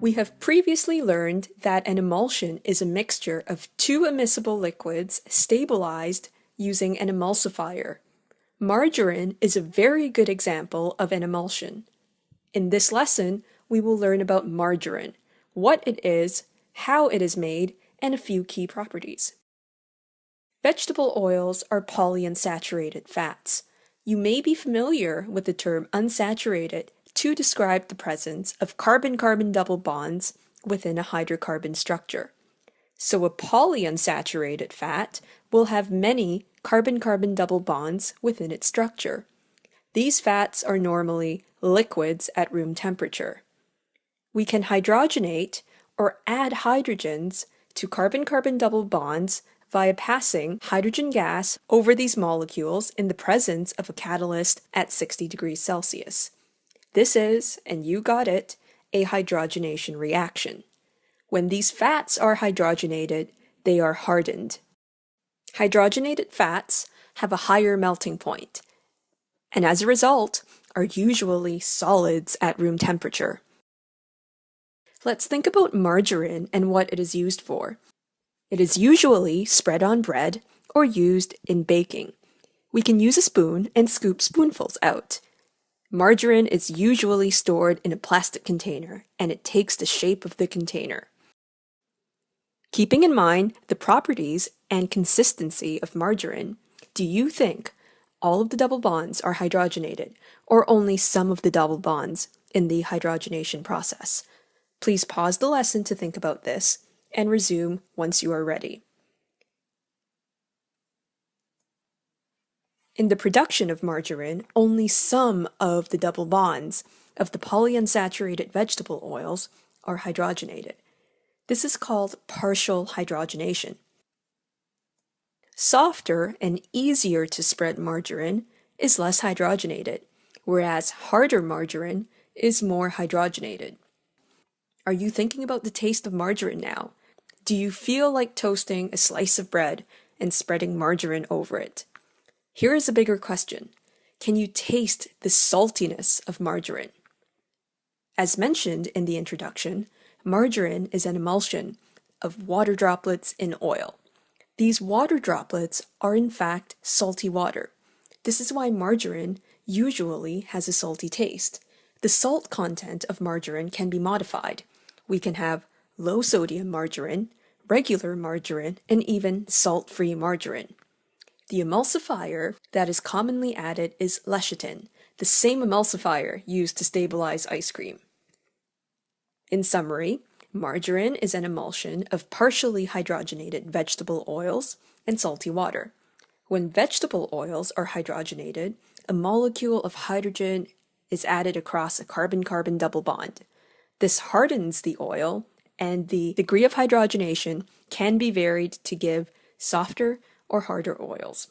We have previously learned that an emulsion is a mixture of two immiscible liquids stabilized using an emulsifier. Margarine is a very good example of an emulsion. In this lesson, we will learn about margarine, what it is, how it is made, and a few key properties. Vegetable oils are polyunsaturated fats. You may be familiar with the term unsaturated to describe the presence of carbon-carbon double bonds within a hydrocarbon structure. So a polyunsaturated fat will have many carbon-carbon double bonds within its structure. These fats are normally liquids at room temperature. We can hydrogenate or add hydrogens to carbon-carbon double bonds via passing hydrogen gas over these molecules in the presence of a catalyst at 60 degrees Celsius. This is, and you got it, a hydrogenation reaction. When these fats are hydrogenated, they are hardened. Hydrogenated fats have a higher melting point, and as a result, are usually solids at room temperature. Let's think about margarine and what it is used for. It is usually spread on bread or used in baking. We can use a spoon and scoop spoonfuls out. Margarine is usually stored in a plastic container, and it takes the shape of the container. Keeping in mind the properties and consistency of margarine, do you think all of the double bonds are hydrogenated, or only some of the double bonds in the hydrogenation process? Please pause the lesson to think about this, and resume once you are ready. In the production of margarine, only some of the double bonds of the polyunsaturated vegetable oils are hydrogenated. This is called partial hydrogenation. Softer and easier to spread margarine is less hydrogenated, whereas harder margarine is more hydrogenated. Are you thinking about the taste of margarine now? Do you feel like toasting a slice of bread and spreading margarine over it? Here is a bigger question. Can you taste the saltiness of margarine? As mentioned in the introduction, margarine is an emulsion of water droplets in oil. These water droplets are in fact salty water. This is why margarine usually has a salty taste. The salt content of margarine can be modified. We can have low sodium margarine, regular margarine, and even salt-free margarine. The emulsifier that is commonly added is lecithin, the same emulsifier used to stabilize ice cream. In summary, margarine is an emulsion of partially hydrogenated vegetable oils and salty water. When vegetable oils are hydrogenated, a molecule of hydrogen is added across a carbon-carbon double bond. This hardens the oil, and the degree of hydrogenation can be varied to give softer or harder oils.